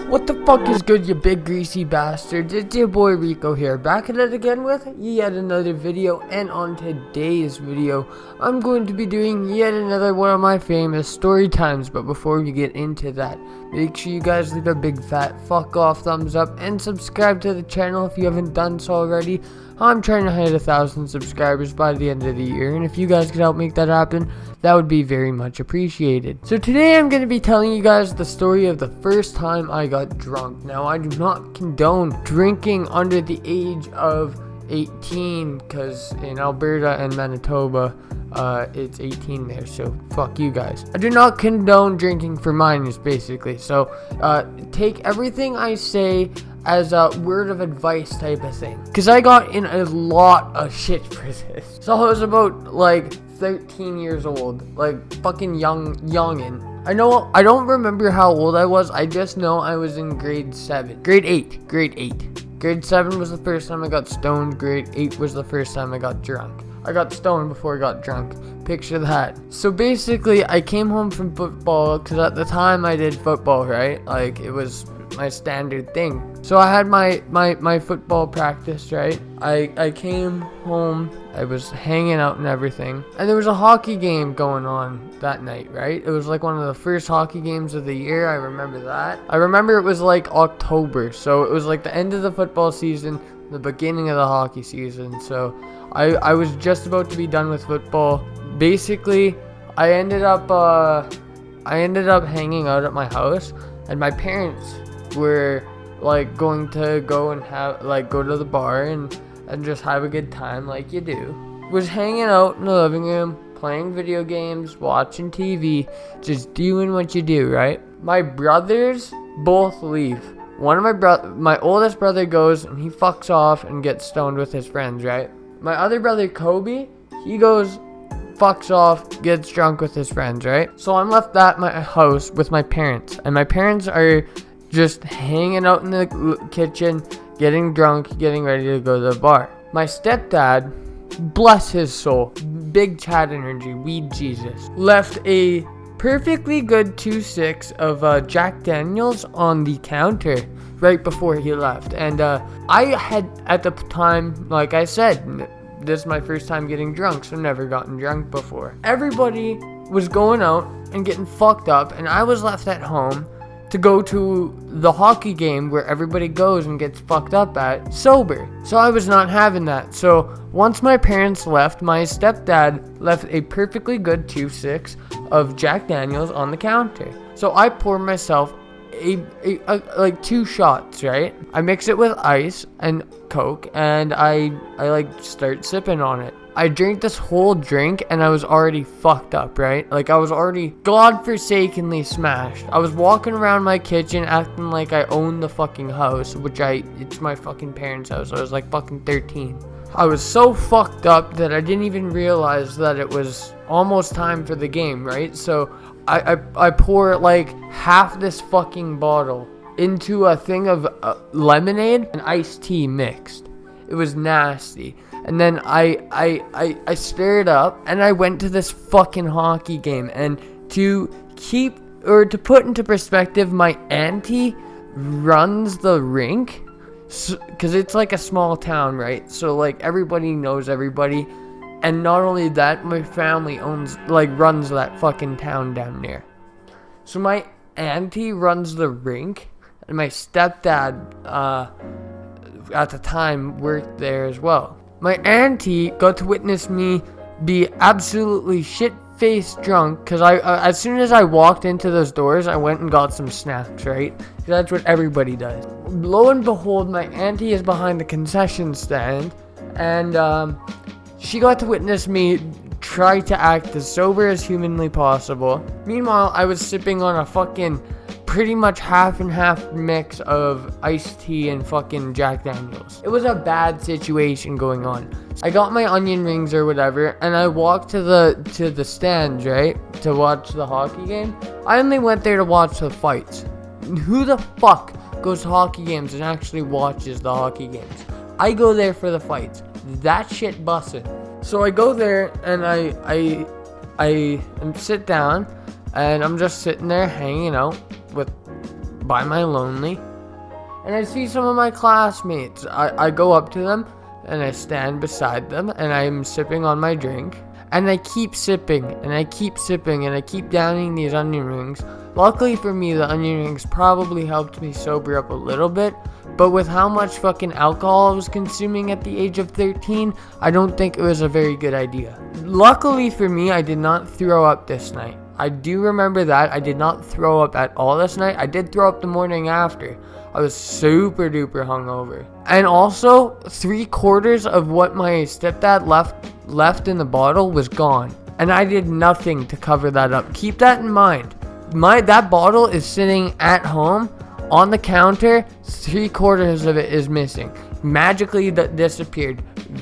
What the fuck is good, you big greasy bastards? It's your boy Rico here, back at it again with yet another video. And on today's video, I'm going to be doing yet another one of my famous story times. But before we get into that, make sure you guys leave a big fat fuck off thumbs up and subscribe to the channel if you haven't done so already. I'm trying to hit 1,000 subscribers by the end of the year, and if you guys could help make that happen, that would be very much appreciated. So today I'm going to be telling you guys the story of the first time I got drunk. Now, I do not condone drinking under the age of 18, because in Alberta and Manitoba, it's 18 there, so fuck you guys. I do not condone drinking for minors, basically, so take everything I say as a word of advice type of thing, because I got in a lot of shit for this. So I was about like 13 years old, like fucking youngin'. I don't remember how old I was. I just know I was in grade 7. Grade 8. Grade 7 was the first time I got stoned. Grade 8 was the first time I got drunk. I got stoned before I got drunk. Picture that. So basically, I came home from football, because at the time I did football, right? Like, it was my standard thing. So I had my football practice, right? I came home, I was hanging out and everything, and there was a hockey game going on that night, right? It was like one of the first hockey games of the year. I remember that. I remember it was like October, so it was like the end of the football season, the beginning of the hockey season. So I was just about to be done with football. Basically, I ended up hanging out at my house, and my parents were like going to go and go to the bar and just have a good time like you do. Was hanging out in the living room, playing video games, watching TV, just doing what you do, right? My brothers both leave. One of my oldest brother goes and he fucks off and gets stoned with his friends, right? My other brother Kobe, he goes, fucks off, gets drunk with his friends, right? So I'm left at my house with my parents, and my parents are just hanging out in the kitchen, getting drunk, getting ready to go to the bar. My stepdad, bless his soul, big Chad energy, weed Jesus, left a perfectly good 2.6 of Jack Daniels on the counter right before he left. And I had, at the time, like I said, this is my first time getting drunk, so never gotten drunk before. Everybody was going out and getting fucked up, and I was left at home to go to the hockey game where everybody goes and gets fucked up at sober. So I was not having that. So once my parents left, my stepdad left a perfectly good 2.6 of Jack Daniels on the counter. So I pour myself like 2 shots, right? I mix it with ice and Coke, and I like start sipping on it. I drank this whole drink and I was already fucked up, right? Like, I was already godforsakenly smashed. I was walking around my kitchen acting like I owned the fucking house, which it's my fucking parents' house. I was like fucking 13. I was so fucked up that I didn't even realize that it was almost time for the game, right? So I pour like half this fucking bottle into a thing of lemonade and iced tea mixed. It was nasty. And then I stirred up and I went to this fucking hockey game. And to put into perspective, my auntie runs the rink, because it's like a small town, right? So like everybody knows everybody. And not only that, my family runs that fucking town down there. So my auntie runs the rink, and my stepdad at the time worked there as well. My auntie got to witness me be absolutely shit-faced drunk, because as soon as I walked into those doors, I went and got some snacks, right? That's what everybody does. Lo and behold, my auntie is behind the concession stand, and she got to witness me try to act as sober as humanly possible. Meanwhile, I was sipping on a fucking pretty much half and half mix of iced tea and fucking Jack Daniels. It was a bad situation going on. I got my onion rings or whatever, and I walked to the stands, right, to watch the hockey game. I only went there to watch the fights. Who the fuck goes to hockey games and actually watches the hockey games? I go there for the fights. That shit busted. So I go there and I sit down, and I'm just sitting there hanging out with by my lonely, and I see some of my classmates. I go up to them, and I stand beside them, and I'm sipping on my drink, and I keep sipping, and I keep sipping, and I keep downing these onion rings. Luckily for me, the onion rings probably helped me sober up a little bit, but with how much fucking alcohol I was consuming at the age of 13, I don't think it was a very good idea. Luckily for me, I did not throw up this night. I do remember that. I did not throw up at all this night. I did throw up the morning after. I was super duper hungover. And also, 3/4 of what my stepdad left in the bottle was gone. And I did nothing to cover that up. Keep that in mind. That bottle is sitting at home on the counter. 3/4 of it is missing. Magically disappeared.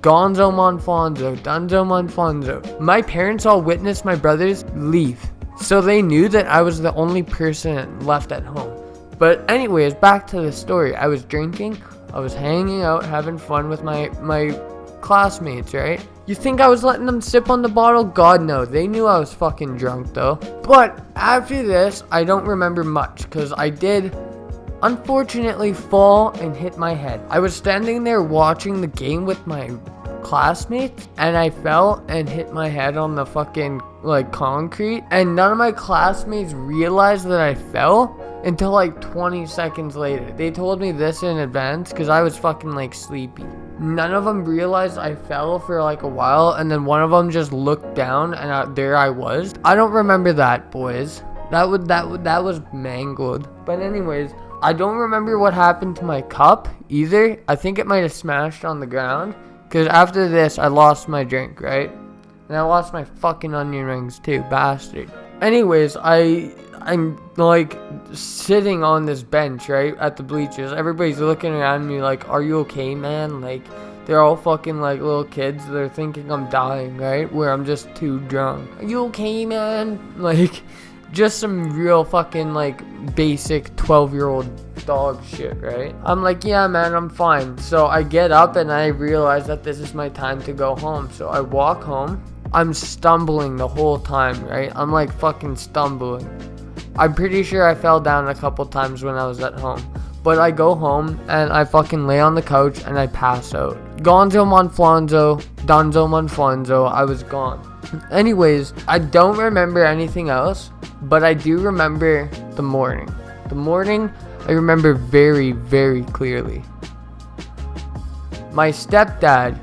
Gonzo Monfonzo. Dunzo Monfonzo. My parents all witnessed my brothers leave. So they knew that I was the only person left at home. But anyways, back to the story. I was drinking. I was hanging out, having fun with my classmates, right? You think I was letting them sip on the bottle? God, no. They knew I was fucking drunk, though. But after this, I don't remember much, because I did, unfortunately, fall and hit my head. I was standing there watching the game with my classmates, and I fell and hit my head on the fucking, concrete. And none of my classmates realized that I fell until, 20 seconds later. They told me this in advance, because I was fucking, sleepy. None of them realized I fell for a while, and then one of them just looked down, and there I was. I don't remember that, boys. That was mangled. But anyways, I don't remember what happened to my cup either. I think it might have smashed on the ground, because after this, I lost my drink, right? And I lost my fucking onion rings too, bastard. Anyways, I'm sitting on this bench, right, at the bleachers. Everybody's looking around me are you okay, man? They're all fucking little kids. They're thinking I'm dying, right? Where I'm just too drunk. Are you okay, man? Just some real fucking basic 12-year-old dog shit, right? I'm yeah, man, I'm fine. So I get up and I realize that this is my time to go home. So I walk home. I'm stumbling the whole time, right? I'm fucking stumbling. I'm pretty sure I fell down a couple times when I was at home. But I go home and I fucking lay on the couch and I pass out. Gonzo Monfonzo, Donzo Monfonzo, I was gone. Anyways, I don't remember anything else, but I do remember the morning. The morning, I remember very, very clearly. My stepdad,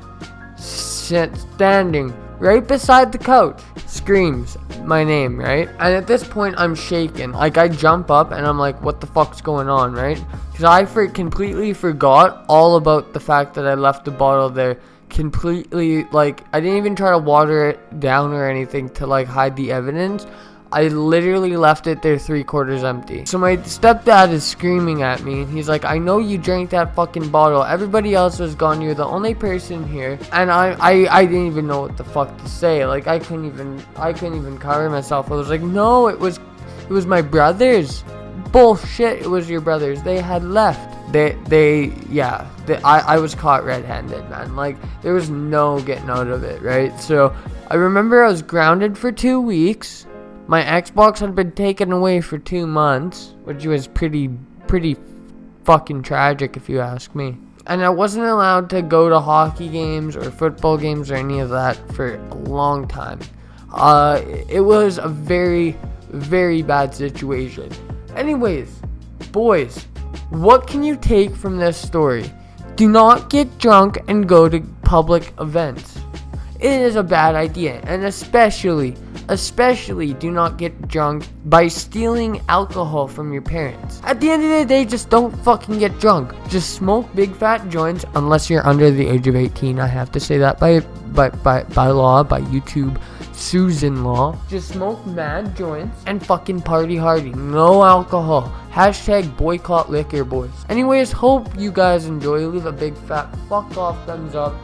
standing right beside the couch, screams my name, right? And at this point, I'm shaken. I jump up and I'm what the fuck's going on, right? Because I completely forgot all about the fact that I left the bottle there. Completely, I didn't even try to water it down or anything to hide the evidence. I literally left it there 3/4 empty. So my stepdad is screaming at me, and he's I know you drank that fucking bottle. Everybody else was gone. You're the only person here. And I didn't even know what the fuck to say. I couldn't even cover myself. I was no, it was my brothers. Bullshit, it was your brothers. They had left. I was caught red-handed, man. There was no getting out of it, right? So I remember I was grounded for 2 weeks. My Xbox had been taken away for 2 months, which was pretty fucking tragic if you ask me. And I wasn't allowed to go to hockey games or football games or any of that for a long time. It was a very, very bad situation. Anyways, boys, what can you take from this story? Do not get drunk and go to public events. It is a bad idea, and especially do not get drunk by stealing alcohol from your parents. At the end of the day, just don't fucking get drunk. Just smoke big fat joints unless you're under the age of 18. I have to say that by law, by YouTube Susan law. Just smoke mad joints and fucking party hardy. No alcohol. Hashtag boycott liquor, boys. Anyways, hope you guys enjoy. Leave a big fat fuck off thumbs up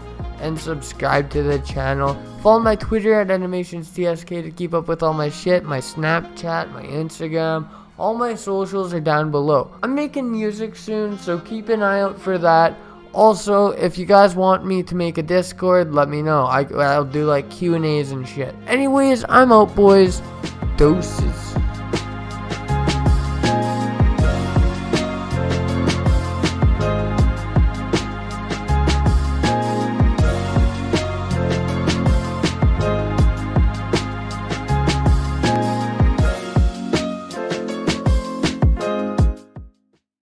and subscribe to the channel. Follow my Twitter at AnimationsTSK to keep up with all my shit. My Snapchat, my Instagram, all my socials are down below. I'm making music soon, so keep an eye out for that. Also, if you guys want me to make a Discord, let me know. I'll do Q&As and shit. Anyways, I'm out, boys. Doses.